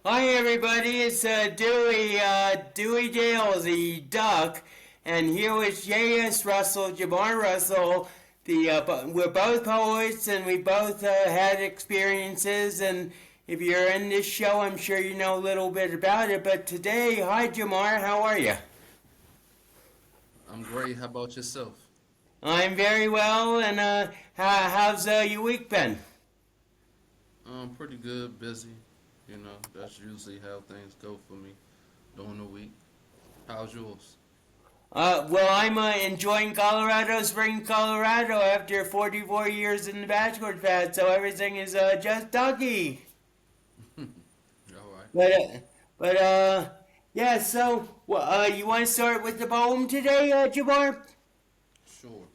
Hi everybody, it's Dewey Dale, the duck, and here with J.S. Russell, Jamar Russell. We're both poets and we both had experiences, and if you're in this show, I'm sure you know a little bit about it. But today, hi Jamar, how are you? I'm great. How about yourself? I'm very well, and how's your week been? Pretty good, busy. That's usually how things go for me during the week. How's yours? Well, I'm enjoying Colorado, spring Colorado after 44 years in the bachelor pad, so everything is just doggy. All right. But, uh, but, yeah, so, you want to start with the poem today, Jabbar? Sure.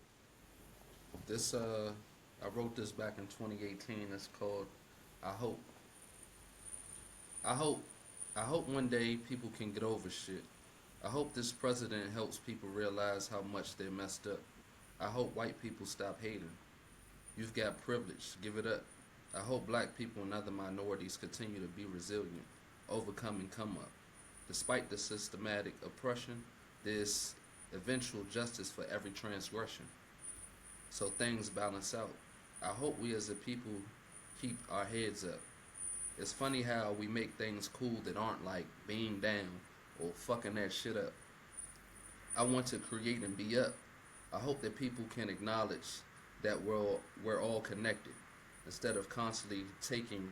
This I wrote this back in 2018. It's called I Hope. I hope I hope one day people can get over shit. I hope this president helps people realize how much they messed up. I hope white people stop hating. You've got privilege. Give it up. I hope black people and other minorities continue to be resilient, overcome and come up. Despite the systematic oppression, there's eventual justice for every transgression. So things balance out. I hope we as a people keep our heads up. It's funny how we make things cool that aren't like being down or fucking that shit up. I want to create and be up. I hope that people can acknowledge that we're all connected instead of constantly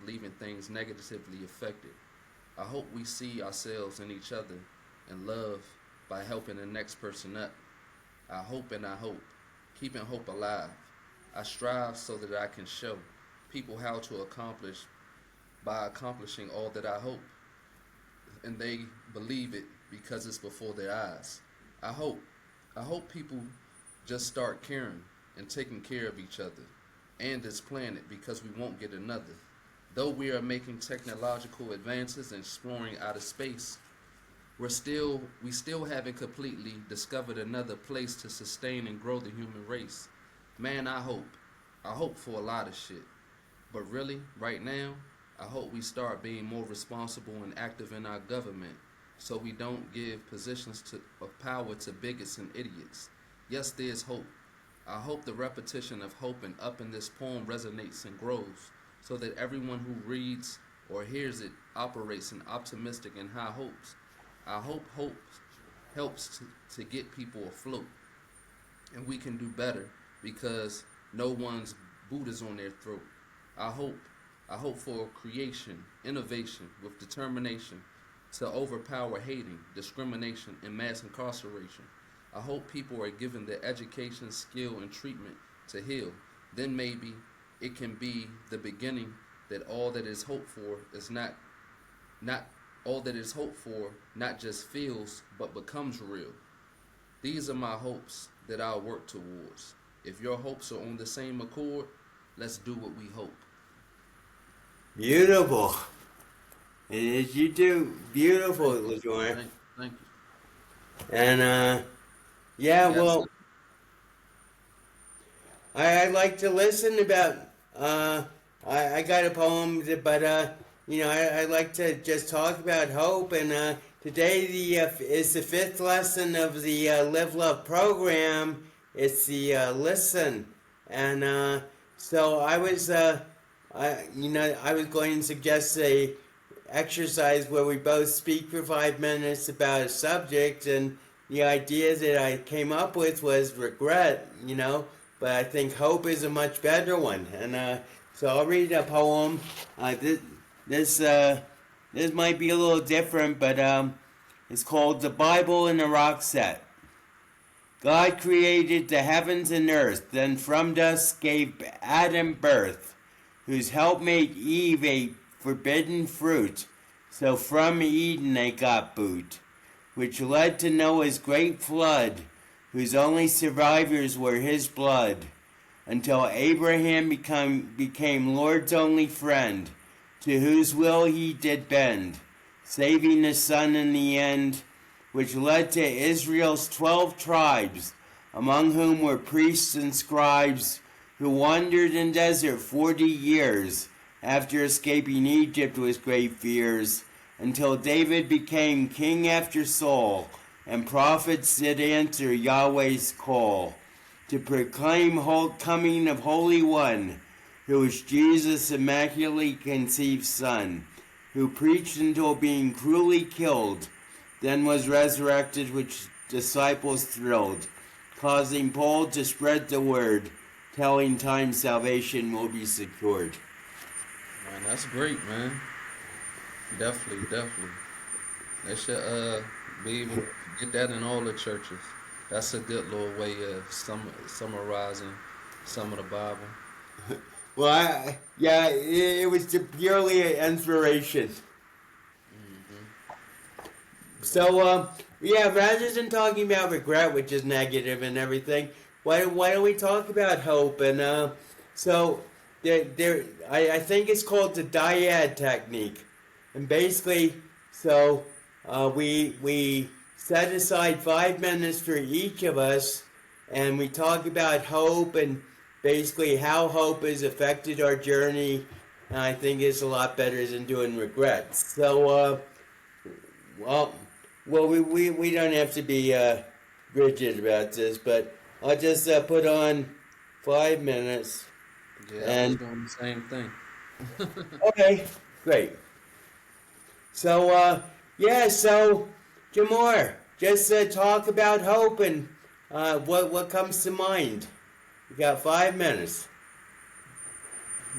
leaving things negatively affected. I hope we see ourselves in each other and love by helping the next person up. I hope and I hope, keeping hope alive. I strive so that I can show people how to accomplish by accomplishing all that I hope, and they believe it because it's before their eyes. I hope, I hope people just start caring and taking care of each other and this planet because we won't get another. Though we are making technological advances and exploring outer space, we still haven't completely discovered another place to sustain and grow the human race. Man, I hope. I hope for a lot of shit. But really, right now, I hope we start being more responsible and active in our government so we don't give of power to bigots and idiots. Yes, there's hope. I hope the repetition of hope and up in this poem resonates and grows so that everyone who reads or hears it operates in optimistic and high hopes. I hope hope helps to get people afloat and we can do better because no one's boot is on their throat. I hope I hope for creation, innovation with determination to overpower hating, discrimination, and mass incarceration. I hope people are given the education, skill, and treatment to heal. Then maybe it can be the beginning that all that is hoped for is not all that is hoped for not just feels but becomes real. These are my hopes that I'll work towards. If your hopes are on the same accord, let's do what we hope. Beautiful. As you do, beautiful, Thank you. LaJoy. Thank you. And, yeah, Yes. well, I like to listen about. I got a poem, but I like to just talk about hope. And today is the fifth lesson of the Live Love program. It's the listen, and so I was going to suggest a exercise where we both speak for 5 minutes about a subject, and the idea that I came up with was regret, but I think hope is a much better one. And so I'll read a poem. This this might be a little different, but it's called "The Bible in the Rock Set." God created the heavens and earth, then from dust gave Adam birth, whose helpmate Eve ate forbidden fruit. So from Eden they got boot, which led to Noah's great flood, whose only survivors were his blood, until Abraham became Lord's only friend, to whose will he did bend, saving the son in the end, which led to Israel's 12 tribes, among whom were priests and scribes, who wandered in desert 40 years, after escaping Egypt with great fears, until David became king after Saul, and prophets did answer Yahweh's call to proclaim coming of Holy One, who is Jesus' immaculately conceived Son, who preached until being cruelly killed, then was resurrected, which disciples thrilled, causing Paul to spread the word, telling time salvation will be secured. Man, that's great, man. Definitely. They should be able to get that in all the churches. That's a good little way of summarizing some of the Bible. Well, it was purely an inspiration. So, rather than talking about regret, which is negative and everything, why don't we talk about hope? And so, I think it's called the dyad technique, and basically, we set aside 5 minutes for each of us, and we talk about hope and basically how hope has affected our journey. And I think it's a lot better than doing regrets. So, well, we don't have to be rigid about this, but I'll just put on 5 minutes. Yeah, I was And doing the same thing. okay, great. So so Jamor, just talk about hope and what comes to mind. You got 5 minutes.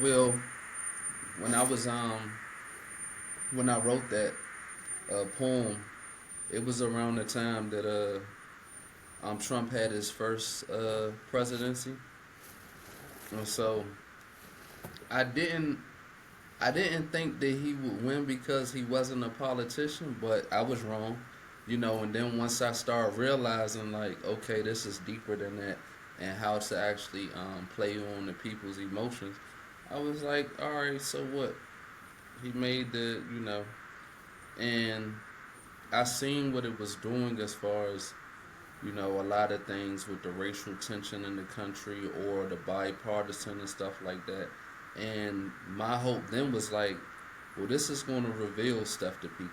Well, when I was when I wrote that poem, it was around the time that Trump had his first presidency, and so I didn't I didn't think that he would win because he wasn't a politician, but I was wrong, And then once I started realizing, like, okay, this is deeper than that, and how to actually play on the people's emotions, I was like, all right, so what? He made and I seen what it was doing as far as a lot of things with the racial tension in the country or the bipartisan and stuff like that. And my hope then was like, well, this is going to reveal stuff to people.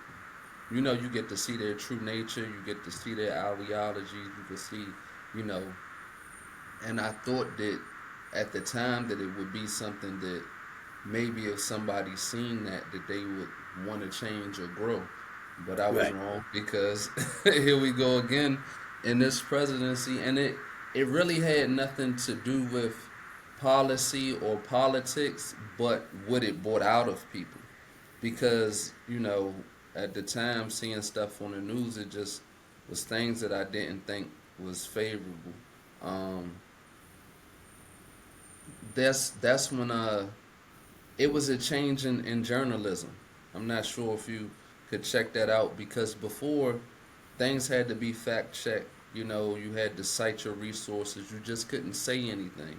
You get to see their true nature, you get to see their ideologies, you can see, and I thought that at the time that it would be something that maybe if somebody seen that they would want to change or grow. But I was Right. wrong because here we go again in this presidency, and it really had nothing to do with policy or politics, but what it brought out of people. Because at the time, seeing stuff on the news, it just was things that I didn't think was favorable. Um, that's when it was a change in journalism. I'm not sure if you could check that out, because before things had to be fact checked. You had to cite your resources. You just couldn't say anything.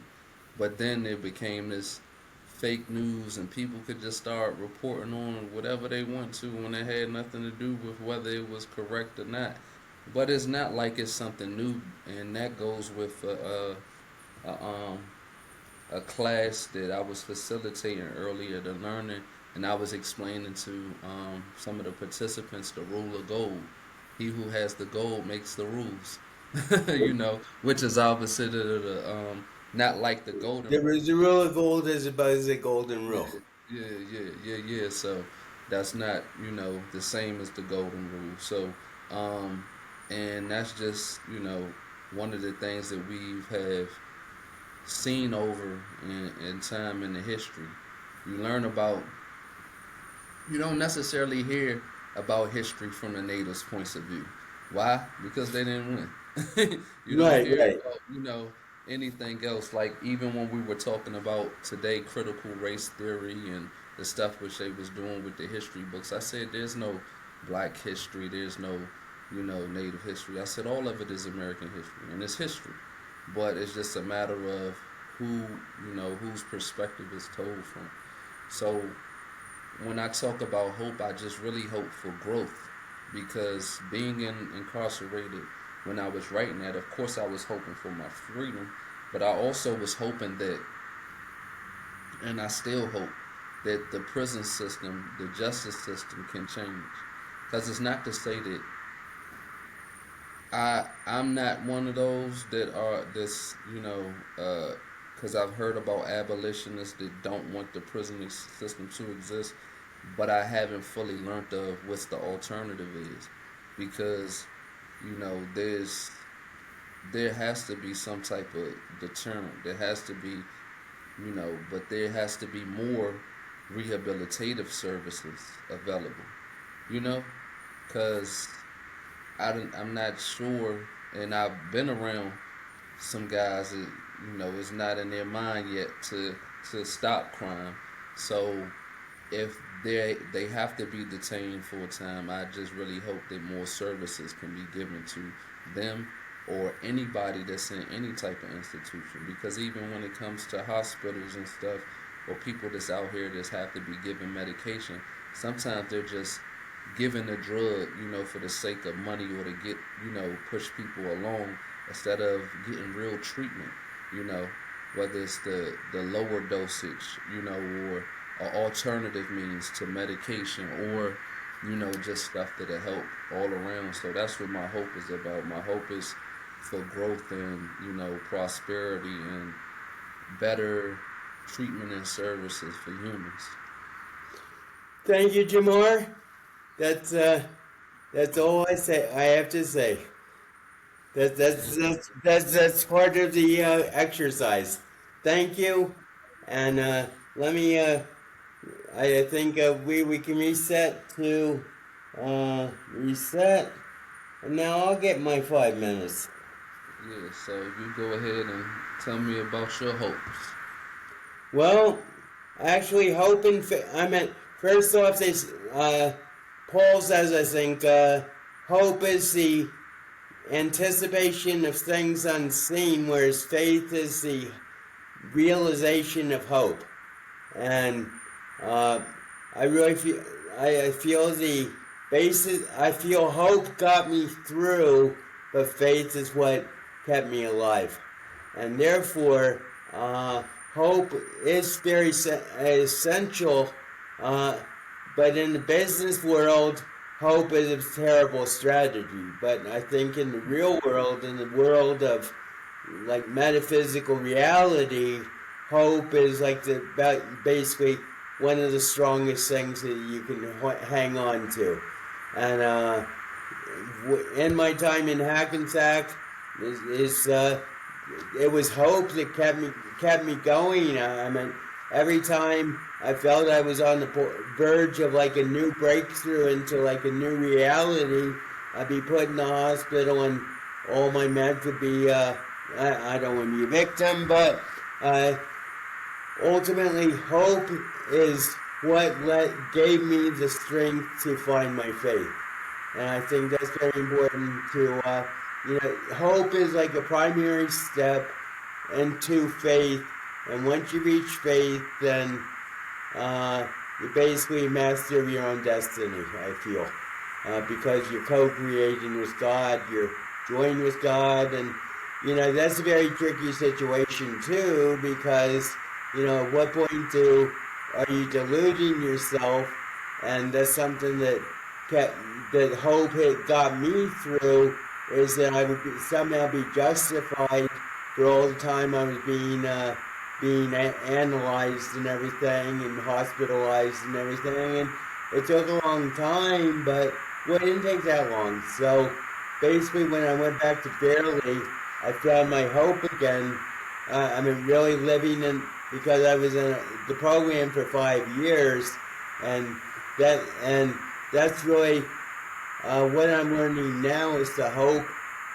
But then it became this fake news, and people could just start reporting on whatever they want to when it had nothing to do with whether it was correct or not. But it's not like it's something new, and that goes with a class that I was facilitating earlier, the learning, and I was explaining to some of the participants the rule of gold. He who has the gold makes the rules, which is opposite of the not like the golden There rule. is a rule of gold as opposed to the golden Yeah, rule. yeah. So that's not the same as the golden rule. So, and that's just one of the things that we have seen over in time in the history. You learn about. You don't necessarily hear about history from the natives' points of view. Why? Because they didn't win. You don't Right, hear right. about anything else. Like even when we were talking about today critical race theory and the stuff which they was doing with the history books, I said there's no black history, there's no native history. I said all of it is American history, and it's history, but it's just a matter of whose perspective is told from. So when I talk about hope, I just really hope for growth, because being incarcerated, when I was writing that, of course I was hoping for my freedom, but I also was hoping that, and I still hope, that the prison system, the justice system can change. Because it's not to say that I'm not one of those that are this, because I've heard about abolitionists that don't want the prison system to exist, but I haven't fully learned of what's the alternative is, because there has to be some type of deterrent. There has to be, but there has to be more rehabilitative services available, you know, because I'm not sure, and I've been around some guys that it's not in their mind yet to stop crime. So if they have to be detained full time, I just really hope that more services can be given to them or anybody that's in any type of institution. Because even when it comes to hospitals and stuff, or people that's out here that have to be given medication, sometimes they're just given a drug, for the sake of money or to get, push people along instead of getting real treatment, whether it's the lower dosage, or alternative means to medication, or just stuff that'll help all around. So that's what my hope is about. My hope is for growth and prosperity and better treatment and services for humans. Thank you, Jamar. That's all I have to say. That's part of the exercise. Thank you, and let me. I think we can reset to reset, and now I'll get my 5 minutes. Yeah, so you go ahead and tell me about your hopes. Well, actually, hope and I meant first off, Paul says I think hope is the anticipation of things unseen, whereas faith is the realization of hope. And I really feel I feel the basis. I feel hope got me through, but faith is what kept me alive, and therefore hope is very essential. But in the business world, hope is a terrible strategy. But I think in the real world, in the world of like metaphysical reality, hope is like basically one of the strongest things that you can hang on to. And in my time in Hackensack, it was hope that kept me going. I mean, every time I felt I was on the verge of like a new breakthrough into like a new reality, I'd be put in the hospital and all my meds would be, I don't want to be a victim, but ultimately hope is what gave me the strength to find my faith. And I think that's very important to, hope is like a primary step into faith. And once you reach faith, then you basically master your own destiny, I feel. Because you're co-creating with God, you're joined with God, and, that's a very tricky situation too, because, at what point are you deluding yourself? And that's something that hope had got me through, is that I would somehow be justified for all the time I was being analyzed and everything, and hospitalized and everything. And it took a long time, but it didn't take that long. So basically, when I went back to Fairleigh, I found my hope again. Really living in, because I was in the program for 5 years, and that's really what I'm learning now is the hope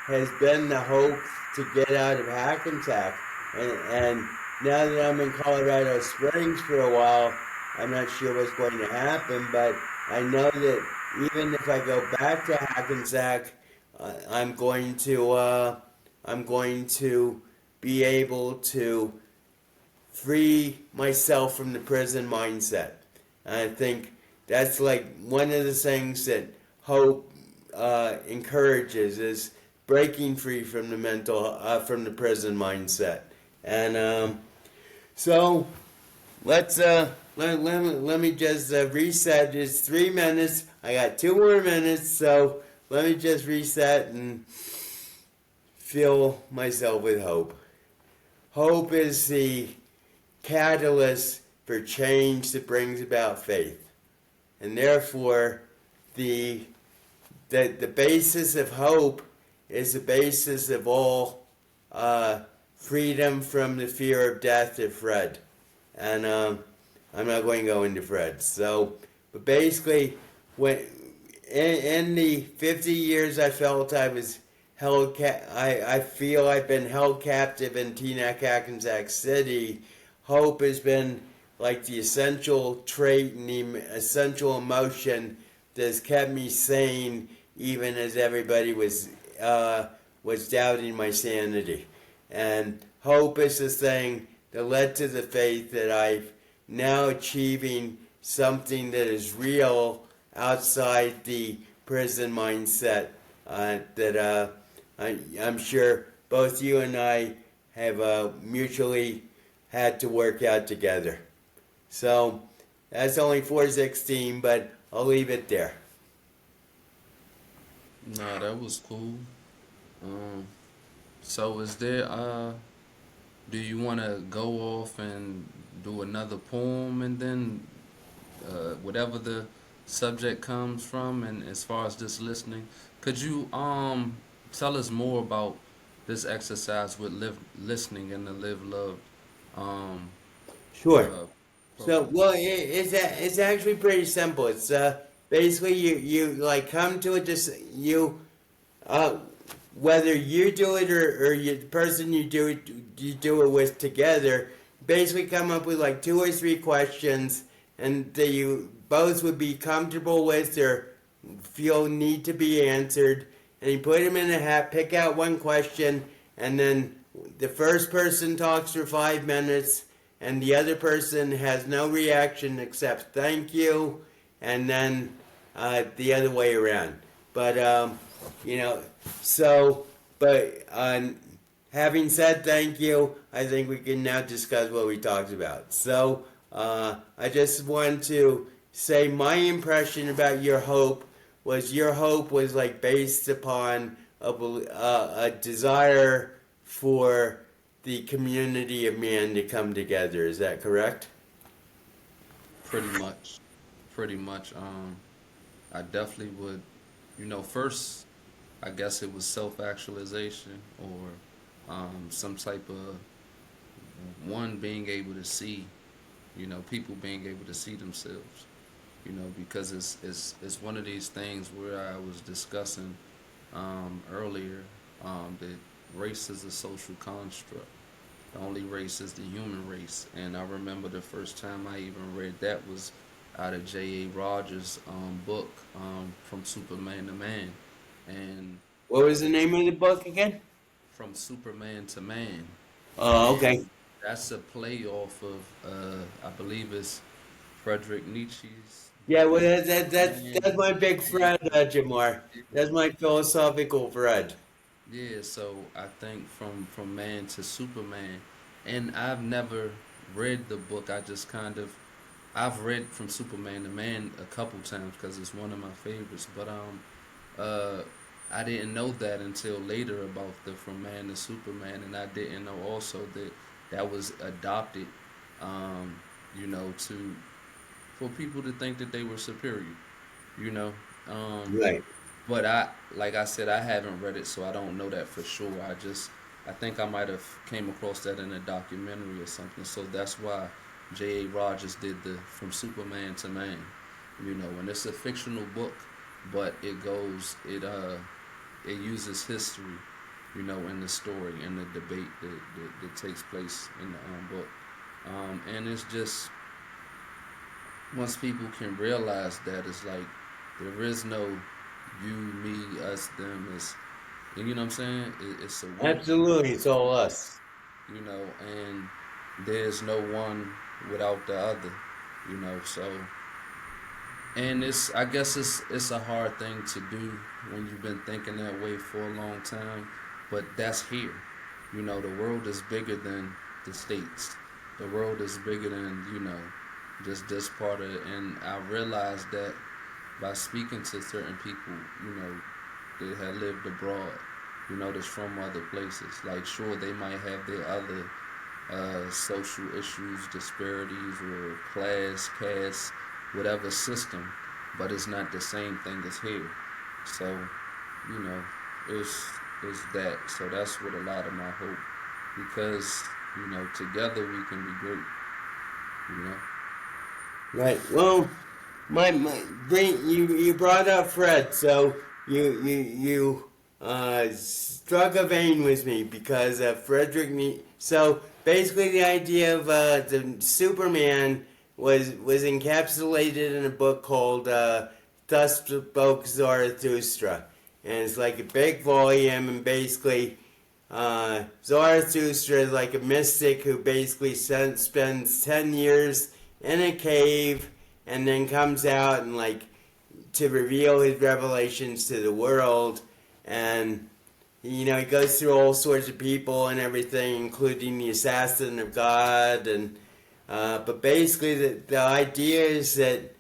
has been the hope to get out of Hackensack, and now that I'm in Colorado Springs for a while, I'm not sure what's going to happen, but I know that even if I go back to Hackensack, I'm going to be able to free myself from the prison mindset. And I think that's like one of the things that hope encourages, is breaking free from the from the prison mindset. And so let's let me just reset. It's 3 minutes. I got 2 more minutes, so let me just reset and fill myself with hope. Hope is the catalyst for change that brings about faith. And therefore, the basis of hope is the basis of all freedom from the fear of death of Fred. And I'm not going to go into Fred. So, but basically, when in the 50 years I felt I was held, I feel I've been held captive in Teaneck, Hackensack City. Hope has been like the essential trait and the essential emotion that's kept me sane, even as everybody was doubting my sanity. And hope is the thing that led to the faith that I've now achieving something that is real outside the prison mindset that I'm sure both you and I have mutually had to work out together. So that's only 416, but I'll leave it there. Nah, that was cool. So is there do you want to go off and do another poem and then whatever the subject comes from, and as far as this listening, could you tell us more about this exercise with listening and the live love um Sure. So, program? well, it's actually pretty simple. It's basically you like come to uh, whether you do it or the person you do it with together, basically come up with like 2 or 3 questions, and that you both would be comfortable with or feel need to be answered, and you put them in a hat, pick out one question, and then the first person talks for 5 minutes, and the other person has no reaction except thank you, and then the other way around. But you know, so but having said thank you, I think we can now discuss what we talked about. So I just want to say my impression about your hope was like based upon a desire for the community of man to come together. Is that correct? Pretty much, pretty much. I definitely would, first, I guess it was self actualization or some type of one being able to see, people being able to see themselves, because it's one of these things where I was discussing earlier that race is a social construct. The only race is the human race. And I remember the first time I even read that was out of J.A. Rogers' book, From Superman to Man. And What was the name of the book again? From Superman to Man. Oh, okay. And that's a play off of, I believe it's Friedrich Nietzsche's Yeah, well, Man. that's my big Fred, Jamar. That's my philosophical Fred. Yeah, so I think from man to Superman, and I've never read the book. I've read From Superman to Man a couple times because it's one of my favorites. But uh, I didn't know that until later about the From Man to Superman, and I didn't know also that that was adopted, um, to for people to think that they were superior, you know. Um, Right. but like I said, I haven't read it, so I don't know that for sure. I think I might have came across that in a documentary or something. So that's why J.A. Rogers did the From Superman to Man, and it's a fictional book, but it uses history, in the story and the debate that takes place in the book, and it's just once people can realize that it's like there is no you, me, us, them. You know what I'm saying? It's a we, Absolutely, it's all us. and there's no one without the other, So, and I guess it's a hard thing to do when you've been thinking that way for a long time, but that's here. The world is bigger than the states. The world is bigger than just this part of it. And I realized that by speaking to certain people, you know, that had lived abroad, you know, that's from other places. Like, sure, they might have their other social issues, disparities, or class, caste, whatever system, but it's not the same thing as here. So, you know, it's that. So that's what a lot of my hope, because you know, together we can be great. You know. Right. Well, my you brought up Fred, so you struck a vein with me because Frederick. So basically, the idea of the Superman was encapsulated in a book called "Thus Spoke Zarathustra," and it's like a big volume, and basically. Zarathustra is like a mystic who basically spends 10 years in a cave and then comes out and like to reveal his revelations to the world. And you know, he goes through all sorts of people and everything, including the assassin of God. And but basically, the idea is that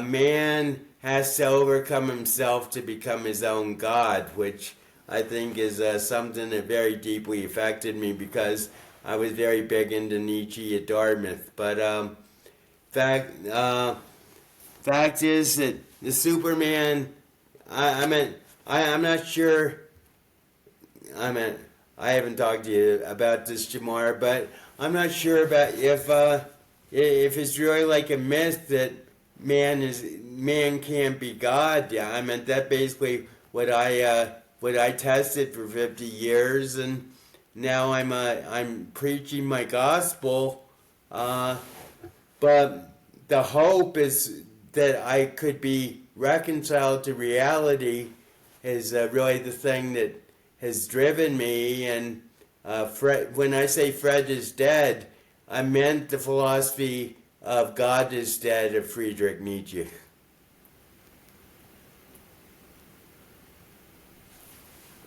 man has to overcome himself to become his own God, which I think is something that very deeply affected me because I was very big into Nietzsche at Dartmouth. But fact fact is that the Superman, I mean, I'm not sure. I mean, I haven't talked to you about this, Jamar, but I'm not sure about if it's really like a myth that man can't be God. Yeah, I mean that basically what I tested for 50 years, and now I'm preaching my gospel. Uh, but the hope is that I could be reconciled to reality is really the thing that has driven me. And when I say Fred is dead, I meant the philosophy of God is dead of Friedrich Nietzsche.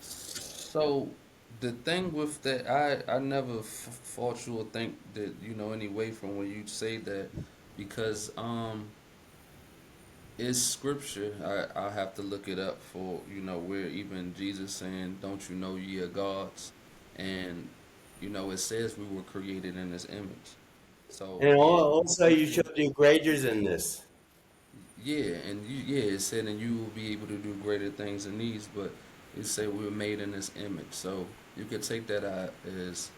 So the thing with that, I never thought you would think that, you know, any way from when you say that, because it's scripture. I have to look it up for, you know, where even Jesus saying, "Don't you know ye are gods," and you know it says we were created in His image. So And yeah, also, you you can. shall do greater than this. Yeah, and it said, and you will be able to do greater things than these. But it said we were made in His image, so you could take that out as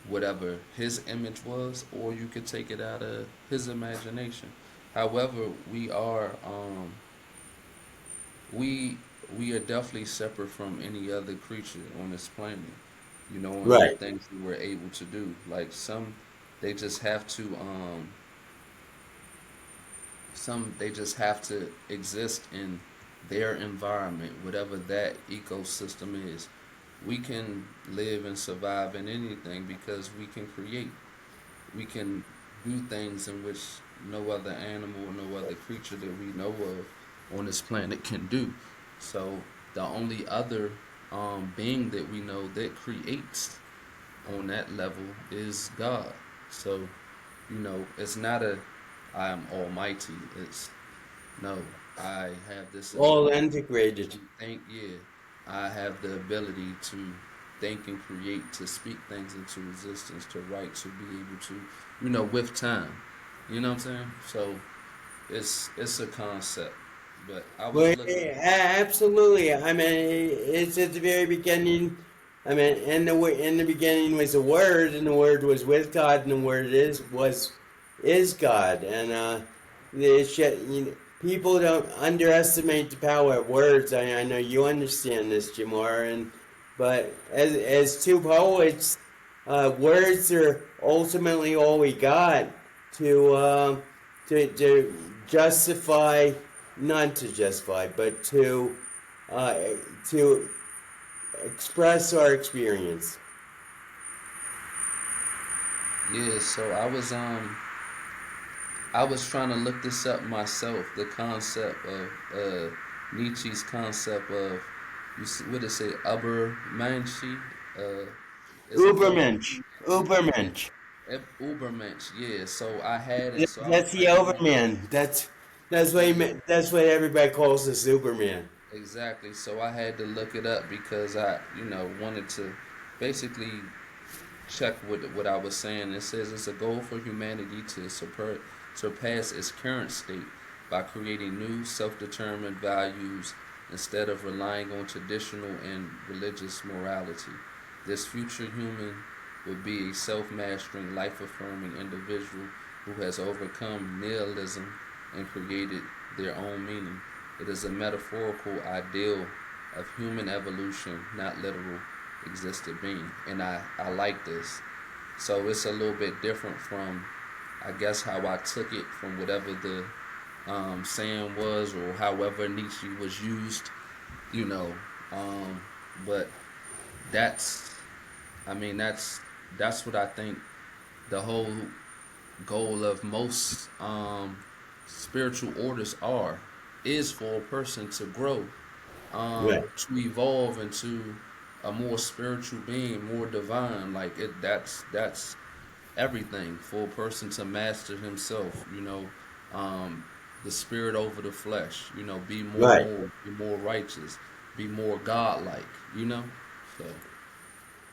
whatever His image was, or you could take it out of His imagination. However, we we are definitely separate from any other creature on this planet. You know, in the Right. things we were able to do. Like they just have to they just have to exist in their environment, whatever that ecosystem is. We can live and survive in anything because we can create. We can do things in which no other animal or no other creature that we know of on this planet can do. So the only other being that we know that creates on that level is God. So, you know, it's not a I am almighty. It's no, I have this All ability integrated. to think, yeah. I have the ability to think and create, to speak things into existence, to write, to be able to, you know, with time. You know what I'm saying? So it's a concept. But I was Well, looking. absolutely. I mean, it's at the very beginning. I mean, in the beginning was a word, and the word was with God, and the word is God. And people don't underestimate the power of words. I know you understand this, Jamar, and but as two poets, words are ultimately all we got to to justify, not to justify, but uh, to express our experience. Yeah, so I was trying to look this up myself. The concept of Nietzsche's concept of what did it say? Ubermensch. Uh, is it Ubermensch. Ubermensch? Yeah, Ubermensch. Ubermensch, yeah. So I had it. So I was That's the like, you know, Overman. That's what he yeah, meant. That's what everybody calls the Superman. exactly. So I had to look it up because I, wanted to basically check what I was saying. It says it's a goal for humanity to surpass its current state by creating new self-determined values instead of relying on traditional and religious morality. This future human would be a self-mastering, life-affirming individual who has overcome nihilism and created their own meaning. It is a metaphorical ideal of human evolution, not literal existed being. And I like this. So it's a little bit different from, I guess, how I took it from whatever the saying was or however Nietzsche was used, you know. Um, but that's, I mean, that's what I think the whole goal of most spiritual orders is for a person to grow, Right. to evolve into a more spiritual being, more divine. Like it, that's everything for a person to master himself. Um, the spirit over the flesh. Be more Right. moral, be more righteous, be more godlike. You know, so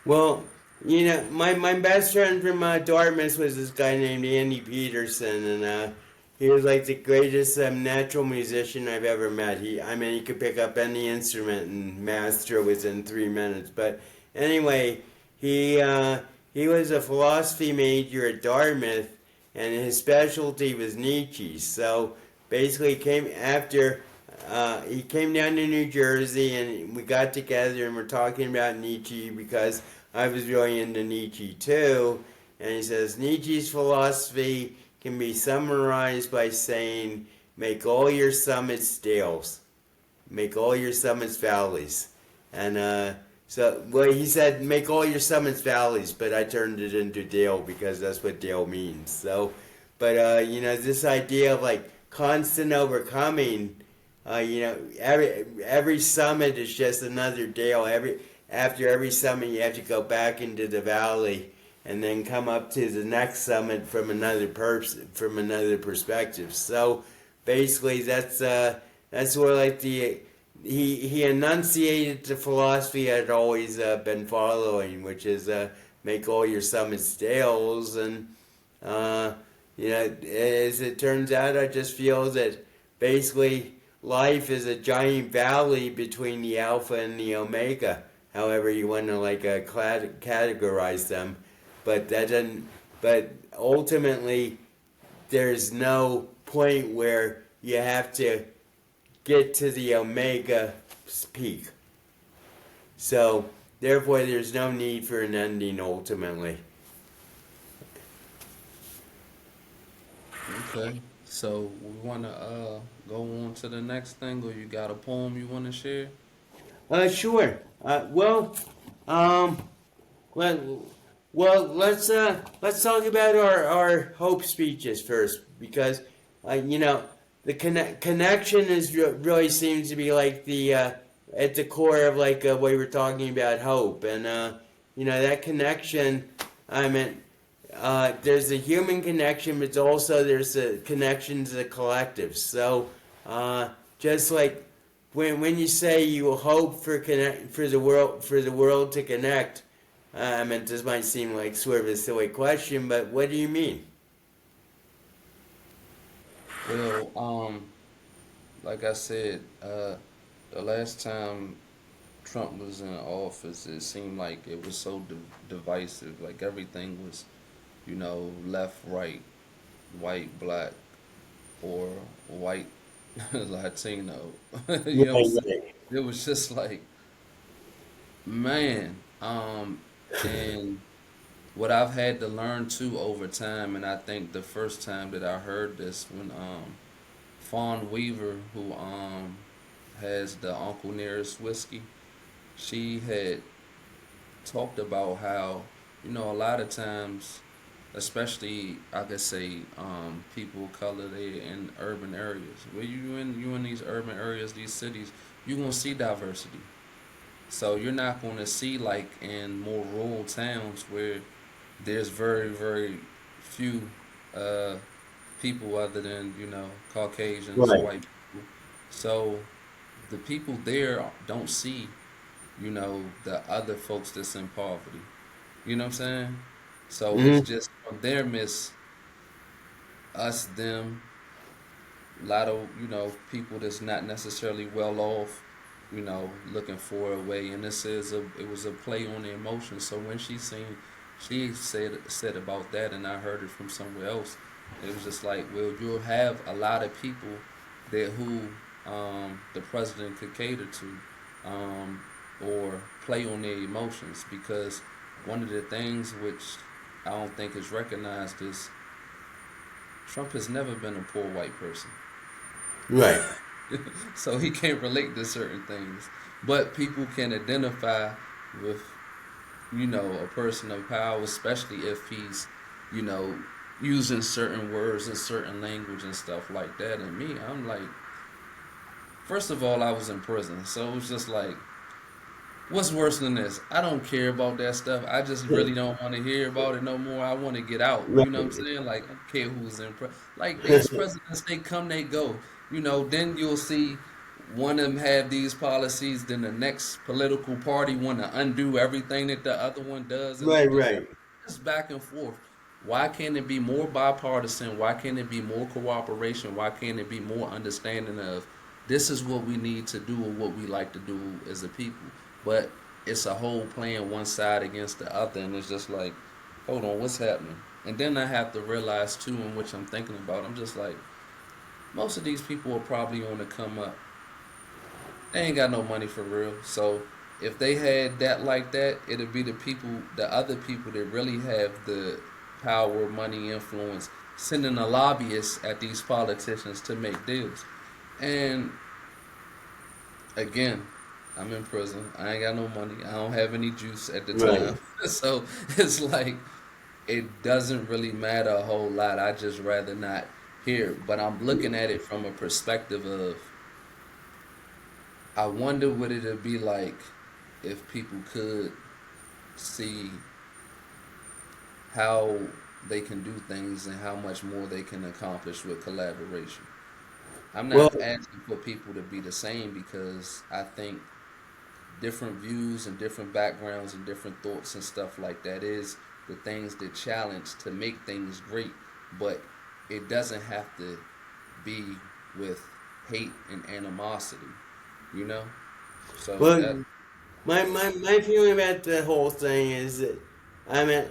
Well, my best friend from Dartmouth was this guy named Andy Peterson, and he was like the greatest natural musician I've ever met. I mean, he could pick up any instrument and master it within 3 minutes. But anyway, he uh, he was a philosophy major at Dartmouth, and his specialty was Nietzsche. So basically, he came down to New Jersey, and we got together and we're talking about Nietzsche because I was really into Nietzsche too. And he says Nietzsche's philosophy can be summarized by saying, "Make all your summits dales, make all your summits valleys." And well, he said, "Make all your summits valleys," but I turned it into dale because that's what dale means. So, but this idea of like constant overcoming. Every summit is just another dale. After every summit, you have to go back into the valley and then come up to the next summit from another perspective. So basically, that's where like he enunciated the philosophy I'd always been following, which is make all your summits dales. And as it turns out, I just feel that basically life is a giant valley between the alpha and the omega, however you want to like categorize them. But that doesn't. But ultimately, there's no point where you have to get to the omega peak. So therefore, there's no need for an ending ultimately. okay. So we wanna go on to the next thing, or you got a poem you wanna share? Sure. Um, well, let's talk about our hope speeches first because the connection really seems to be like the at the core of like what we were talking about hope, and that connection. I mean, there's a human connection, but also there's a connection to the collective. So just like when you say you hope for the world to connect, I mean, this might seem like sort of a silly question, but what do you mean? Well, like I said, the last time Trump was in office, it seemed like it was so divisive. Like everything was, left, right, white, black, or white, Latino. You know what I'm Right, saying? right. It was just like, man. And what I've had to learn too over time, and I think the first time that I heard this when Fawn Weaver, who has the Uncle Nearest whiskey, she had talked about how, a lot of times, especially I could say people of color, they in urban areas. Where you in these urban areas, these cities, you gonna see diversity. So you're not gonna see like in more rural towns where there's very, very few uh, people other than, Caucasians, Right. white people. So the people there don't see, the other folks that's in poverty. You know what I'm saying? So it's Hmm. just from their miss, us, them, a lot of, people that's not necessarily well off, looking for a way. And it was a play on the emotion. So when she said about that, and I heard it from somewhere else. It was just like, well, you'll have a lot of people that who the president could cater to, or play on their emotions, because one of the things which I don't think is recognized is Trump has never been a poor white person. Right. So he can't relate to certain things. But people can identify with, a person of power, especially if he's, you know, using certain words and certain language and stuff like that. And me, I'm like, first of all, I was in prison. So it was just like, what's worse than this? I don't care about that stuff. I just really don't want to hear about it no more. I want to get out. You know what I'm Right. saying? Like, I don't care who's in prison. Like, these presidents, they come, they go. Then you'll see one of them have these policies, then the next political party want to undo everything that the other one does. And Right. it's just, Right. just back and forth. Why can't it be more bipartisan? Why can't it be more cooperation? Why can't it be more understanding of this is what we need to do or what we like to do as a people? But it's a whole playing one side against the other, and it's just like, hold on, what's happening? And then I have to realize too, in which I'm thinking about, I'm just like, most of these people are probably on the come up. They ain't got no money for real. So if they had that like that, it'd be the other people that really have the power, money, influence, sending a lobbyist at these politicians to make deals. And again, I'm in prison. I ain't got no money. I don't have any juice at the Right. time. So it's like it doesn't really matter a whole lot. I just rather not hear it. But I'm looking at it from a perspective of I wonder what it'd be like if people could see how they can do things and how much more they can accomplish with collaboration. I'm Well, not asking for people to be the same because I think different views and different backgrounds and different thoughts and stuff like that is the things that challenge to make things great, but it doesn't have to be with hate and animosity, you know? So well, that my feeling about the whole thing is that I mean,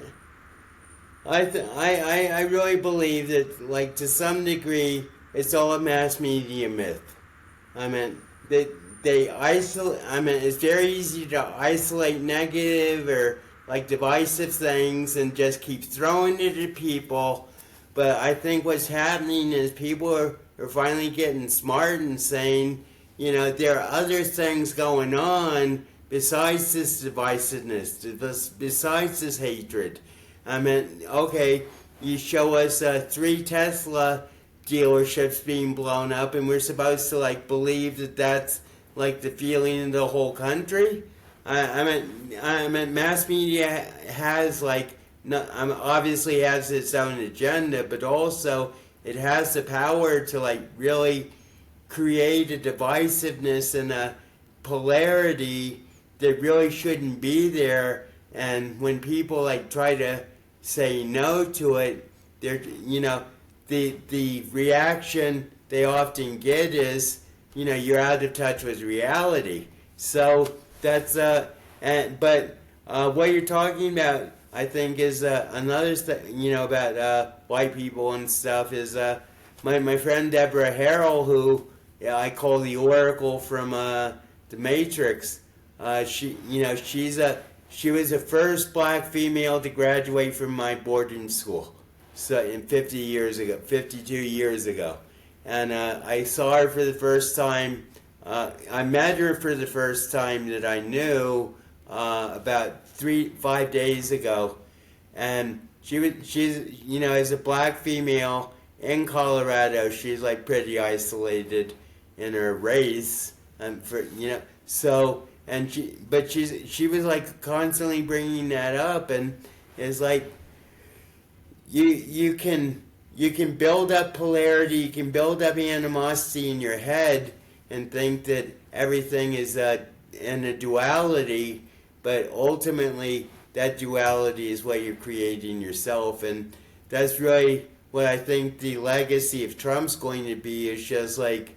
I really believe that, like, to some degree, it's all a mass media myth. I mean, they isolate. I mean, it's very easy to isolate negative or like divisive things and just keep throwing it at people. But I think what's happening is people are finally getting smart and saying, there are other things going on besides this divisiveness, besides this hatred. I mean, okay, you show us three Tesla dealerships being blown up, and we're supposed to like believe that that's like the feeling in the whole country. I mean, mass media has like no, obviously has its own agenda, but also it has the power to like really create a divisiveness and a polarity that really shouldn't be there. And when people like try to say no to it, they're the reaction they often get is you're out of touch with reality. So that's but what you're talking about, I think, is another thing. About white people and stuff is my friend Deborah Harrell, who I call the Oracle from the Matrix. She was the first black female to graduate from my boarding school. So in 50 years ago, 52 years ago, and I saw her for the first time. I met her for the first time that I knew about 5 days ago, and she's as a black female in Colorado, she's like pretty isolated in her race, and so and she was like constantly bringing that up, and it's like you can build up polarity, you can build up animosity in your head and think that everything is in a duality, but ultimately that duality is what you're creating yourself, and that's really what I think the legacy of Trump's going to be. Is just like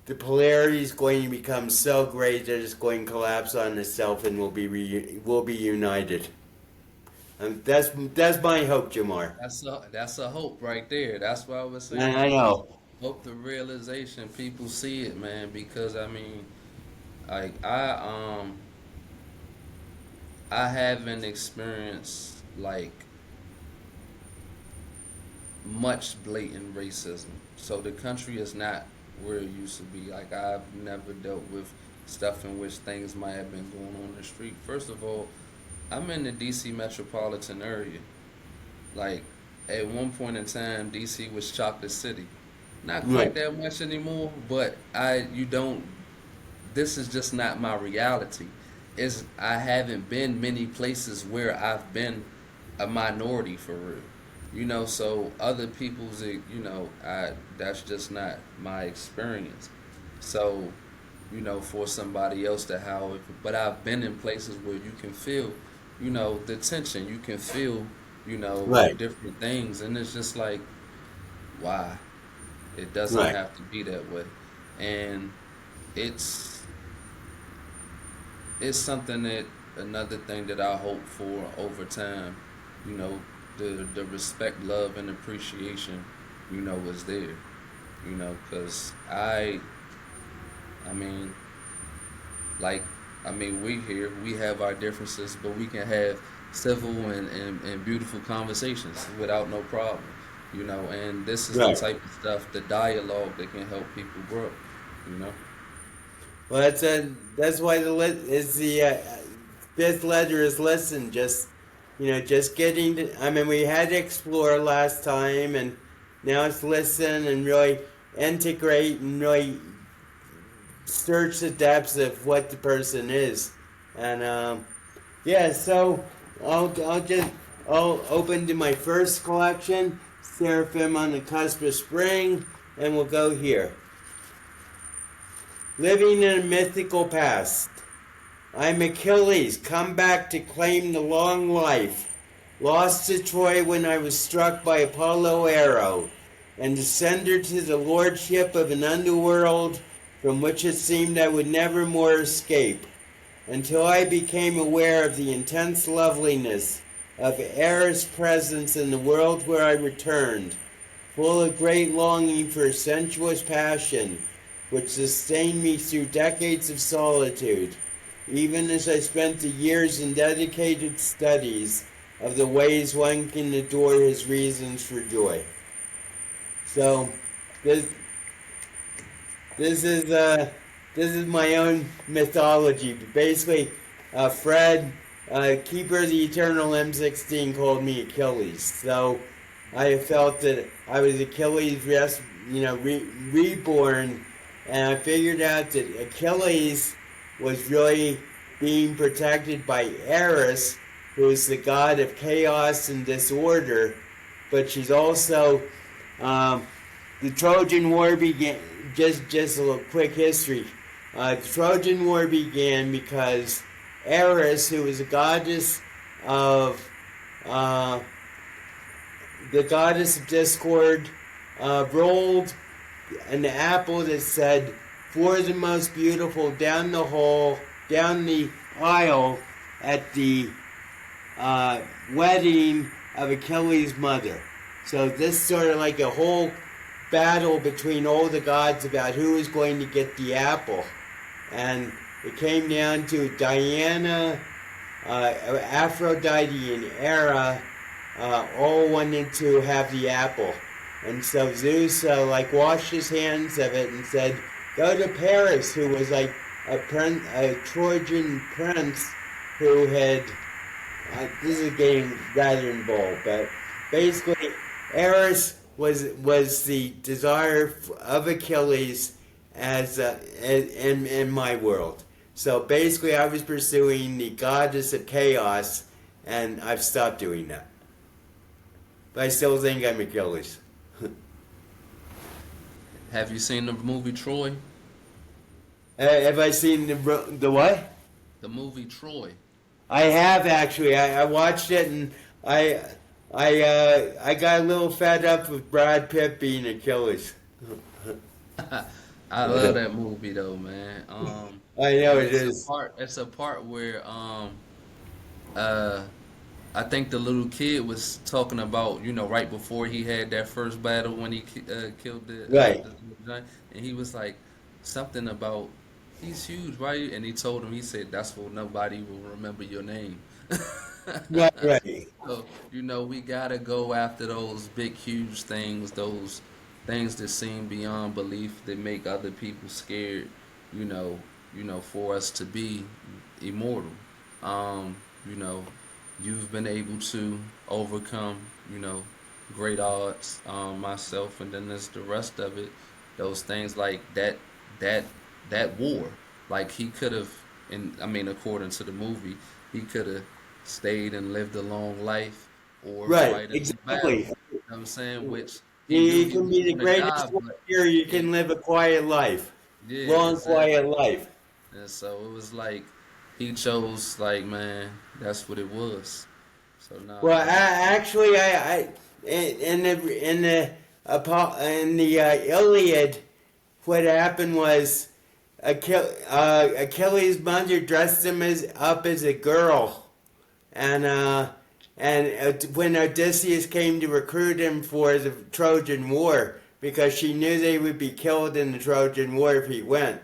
the polarity is going to become so great that it's going to collapse on itself, and we'll be united. That's my hope, Jamar. That's a hope right there. That's what I was saying. I know. Hope the realization people see it, man. Because I mean, like I haven't experienced like much blatant racism. So the country is not where it used to be. Like I've never dealt with stuff in which things might have been going on the street. First of all, I'm in the DC metropolitan area. Like at one point in time, DC was Chocolate City. Not quite Right. that much anymore, but I you don't. This is just not my reality. Is I haven't been many places where I've been a minority for real. So other people's, I that's just not my experience. So, for somebody else to have it, but I've been in places where you can feel, the tension. You can feel, Right. different things, and it's just like, why? It doesn't Right. have to be that way, and it's it's something that another thing that I hope for over time, you know, the respect, love, and appreciation, is there, because I mean, like, we here, we have our differences, but we can have civil and beautiful conversations without no problem, and this is the Right. type of stuff, the dialogue that can help people grow, you know. Well, that's why the fifth letter is listen. Just getting to. I mean, we had explore last time, and now it's listen and really integrate and really search the depths of what the person is. And yeah, so I'll open to my first collection, Seraphim on the Cusp of Spring, and we'll go here. Living in a mythical past. I'm Achilles, come back to claim the long life. Lost to Troy when I was struck by Apollo arrow, and descended to the lordship of an underworld from which it seemed I would never more escape, until I became aware of the intense loveliness of Eris' presence in the world where I returned, full of great longing for sensuous passion, which sustained me through decades of solitude, even as I spent the years in dedicated studies of the ways one can adore his reasons for joy. So, this this is uh, this is my own mythology. Basically, Fred, keeper of the eternal M16, called me Achilles. So, I felt that I was Achilles, reborn, and I figured out that Achilles was really being protected by Eris, who is the god of chaos and disorder, but she's also the Trojan War began. Just a little quick history. The Trojan War began because Eris, who was a goddess of the goddess of discord, rolled an apple that said, "For the most beautiful," down the aisle at the wedding of Achilles' mother. So this sort of like a whole battle between all the gods about who is going to get the apple. And it came down to Diana, Aphrodite, and Hera all wanted to have the apple. And so Zeus washed his hands of it and said, "Go to Paris," who was like a Trojan prince who had. This is getting rather involved, but basically, Eris was the desire of Achilles as in my world. So basically, I was pursuing the goddess of chaos, and I've stopped doing that. but I still think I'm Achilles. Have you seen the movie Troy? Have I seen the what? The movie Troy. I have actually. I watched it and I I got a little fed up with Brad Pitt being Achilles. I love that movie though, man. I know And it is. it's a part where uh I think the little kid was talking about, right before he had that first battle when he killed Right. the giant, and he was like something about he's huge, right? And he told him, he said, "That's for nobody will remember your name." Right, right. So, we gotta go after those big, huge things, those things that seem beyond belief that make other people scared, you know, for us to be immortal. Um, you know, you've been able to overcome, great odds, myself, and then there's the rest of it. Those things like that, that war. Like he could have, and I mean, according to the movie, he could have stayed and lived a long life or Right, fight in the battle. exactly. You know what I'm saying? Which he knew You he can was be the going to greatest die, but warrior. You it, can live a quiet life, yeah, long, exactly. quiet life. And so it was like he chose, like, man, that's what it was. So nah, Well, that was actually, in the Iliad, what happened was Achilles' mother dressed him up as a girl, and when Odysseus came to recruit him for the Trojan War, because she knew they would be killed in the Trojan War if he went,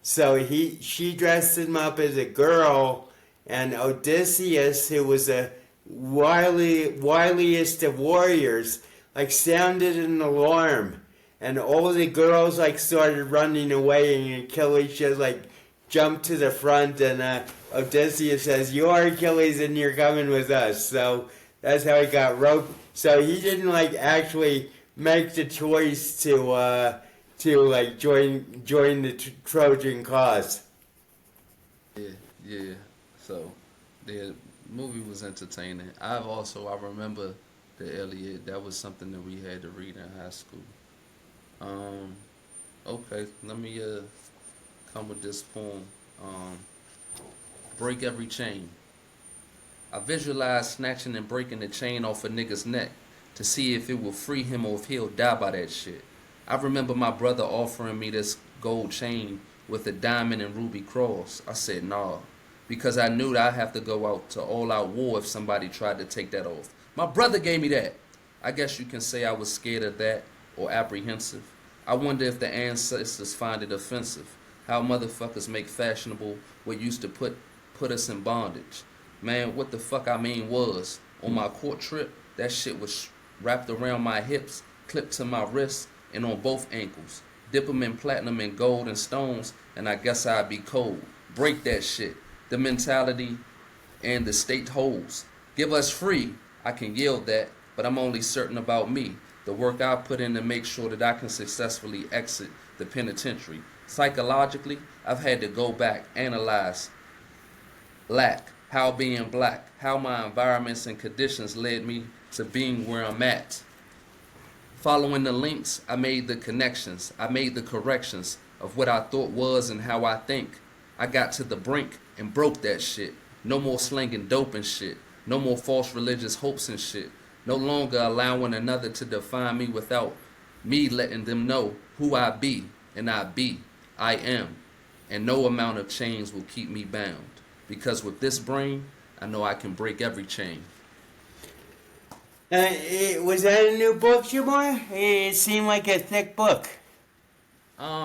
so she dressed him up as a girl, and Odysseus, who was a wiliest of warriors, like sounded an alarm, and all the girls like started running away, and Achilles just like jumped to the front, and Odysseus says, "You are Achilles, and you're coming with us." So that's how he got roped. So he didn't like actually make the choice to like join the Trojan cause. yeah, yeah. So the movie was entertaining. I remember the Iliad. That was something that we had to read in high school. Um, okay, let me come with this poem. Um, Break every chain. I visualize snatching and breaking the chain off a nigga's neck to see if it will free him or if he'll die by that shit. I remember my brother offering me this gold chain with a diamond and ruby cross. I said nah, because I knew that I'd have to go out to all out war if somebody tried to take that off. My brother gave me that. I guess you can say I was scared of that or apprehensive. I wonder if the ancestors find it offensive. How motherfuckers make fashionable what used to put us in bondage. Man, what the fuck I mean was, on my court trip, that shit was wrapped around my hips, clipped to my wrists, and on both ankles. Dip them in platinum and gold and stones, and I guess I'd be cold. Break that shit. The mentality and the state holds. Give us free. I can yield that, but I'm only certain about me. The work I put in to make sure that I can successfully exit the penitentiary. Psychologically, I've had to go back, analyze, lack, how being black, how my environments and conditions led me to being where I'm at. Following the links, I made the connections, I made the corrections of what I thought was and how I think. I got to the brink and broke that shit. No more slinging dope and shit. No more false religious hopes and shit. No longer allowing another to define me without me letting them know who I be, and I am. And no amount of chains will keep me bound. Because with this brain, I know I can break every chain. Was that a new book, Jamar? It seemed like a thick book.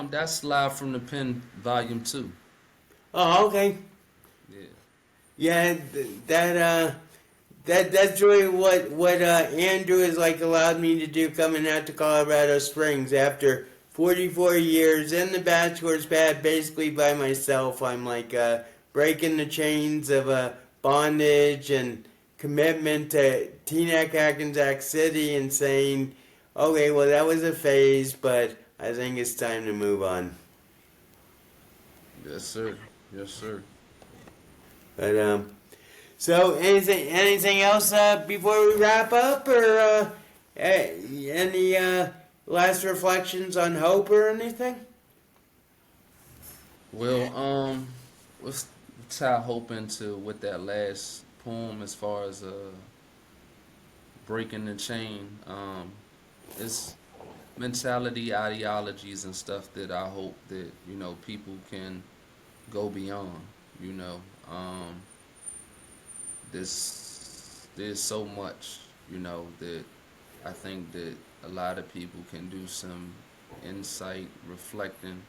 That's live from the pen, volume 2. Oh, okay. Yeah. Yeah, that's really what Andrew has like allowed me to do coming out to Colorado Springs after 44 years in the bachelor's pad, basically by myself. I'm like breaking the chains of bondage and commitment to Teaneck, Hackensack City, and saying, okay, well that was a phase, but I think it's time to move on. Yes, sir. Yes, sir. But so anything else before we wrap up, or Any last reflections on hope or anything? Well, let's tie hope into with that last poem as far as breaking the chain. It's mentality, ideologies, and stuff that I hope that people can go beyond. You know, um, there's so much that I think that a lot of people can do some insight, reflecting,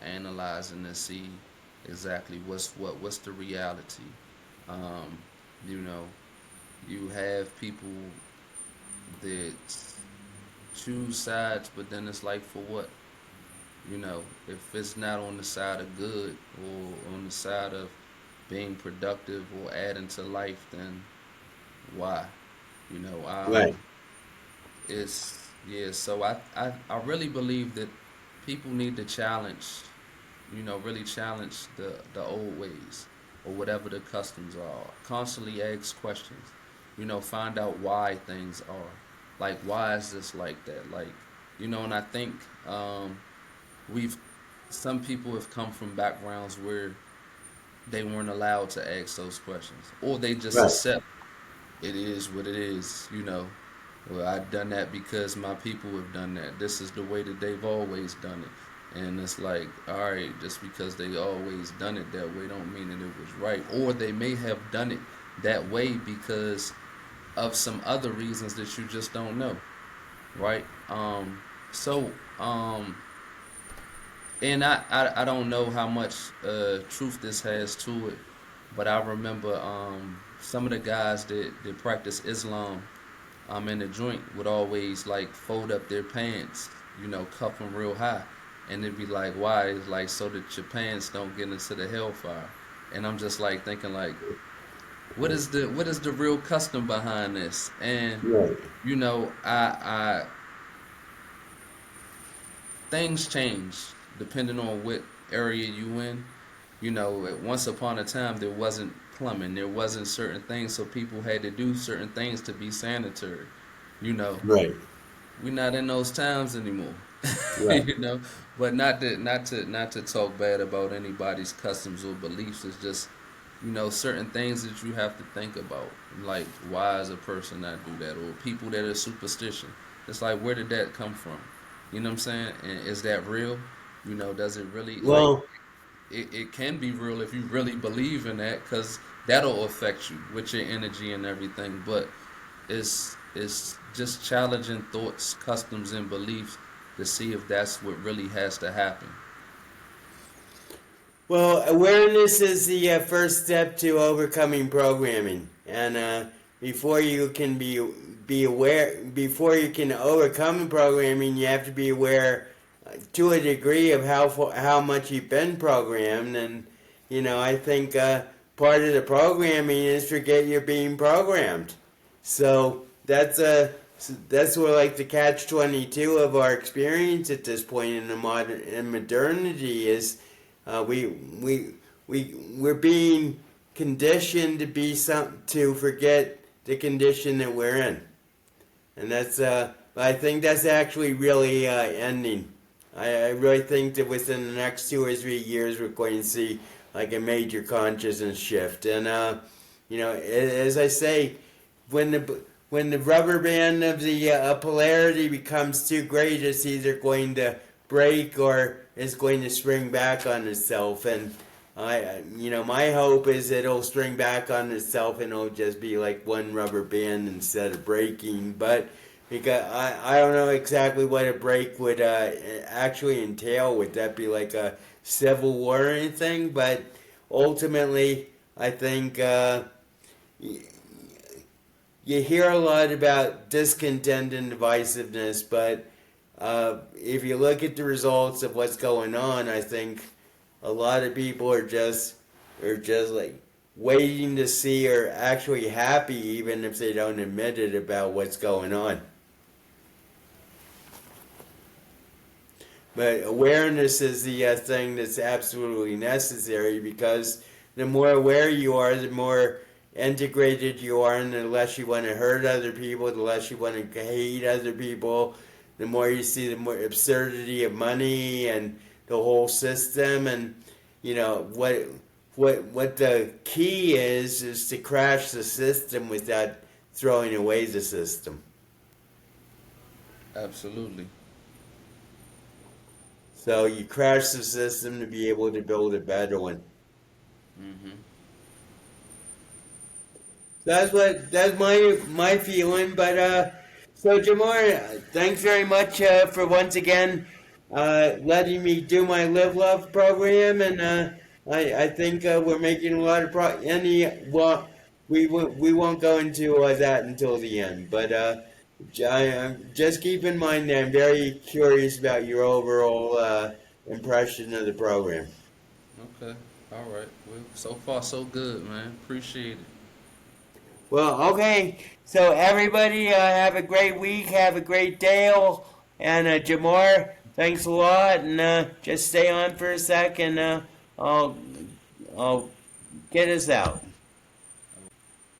analyzing to see exactly what's the reality. Um, you know, you have people that choose sides, but then it's like for what? If it's not on the side of good or on the side of being productive or adding to life, then why? You know, Right. it's yeah. So I really believe that people need to challenge, really challenge the old ways or whatever the customs are. Constantly ask questions. Find out why things are like. Why is this like that? Like, and I think we've some people have come from backgrounds where they weren't allowed to ask those questions, or they just Right. accept it is what it is. Well, I've done that because my people have done that. This is the way that they've always done it. And it's like, all right, just because they always done it that way don't mean that it was right. Or they may have done it that way because of some other reasons that you just don't know, right? So, and I don't know how much truth this has to it, but I remember some of the guys that practice Islam in the joint would always like fold up their pants, cuff them real high, and it'd be like, why? It's like so that your pants don't get into the hellfire. And I'm just like thinking like, what is the real custom behind this? And Right. I things change depending on what area you in. Once upon a time there wasn't plumbing, there wasn't certain things, so people had to do certain things to be sanitary. You know, Right. we're not in those times anymore. Right. you know, but not to talk bad about anybody's customs or beliefs. It's just certain things that you have to think about, like why does a person not do that, or people that are superstition. It's like, where did that come from? You know what I'm saying? And is that real? Does it really like Well, it can be real if you really believe in that, because that'll affect you with your energy and everything. But it's just challenging thoughts, customs, and beliefs to see if that's what really has to happen. well, awareness is the first step to overcoming programming, and before you can be aware, before you can overcome programming, you have to be aware to a degree of how much you've been programmed, and I think part of the programming is forget you're being programmed. So that's where like the catch-22 of our experience at this point in modernity is we're being conditioned to be to forget the condition that we're in, and that's I think that's actually really ending. I really think that within the next 2 or 3 years we're going to see like a major consciousness shift, and as I say, when the rubber band of the polarity becomes too great, it's either going to break or it's going to spring back on itself. And my hope is it'll spring back on itself and it'll just be like one rubber band instead of breaking. But because I don't know exactly what a break would actually entail. Would that be like a civil war or anything? But ultimately, I think. You hear a lot about discontent and divisiveness, but if you look at the results of what's going on, I think a lot of people are just like waiting to see or actually happy, even if they don't admit it, about what's going on. But awareness is the thing that's absolutely necessary, because the more aware you are, the more integrated you are, and the less you want to hurt other people, the less you want to hate other people, the more you see the more absurdity of money and the whole system. And you know what the key is to crash the system without throwing away the system. Absolutely. So you crash the system to be able to build a better one. Mm-hmm. That's my feeling. But so Jamar, thanks very much for once again letting me do my Live Love program, and I think we're making a lot of we won't go into that until the end. But just keep in mind that I'm very curious about your overall impression of the program. Okay. All right. Well, so far so good, man. Appreciate it. Well, okay. So everybody, have a great week. Have a great day. And Jamar, thanks a lot. And just stay on for a second. I'll get us out.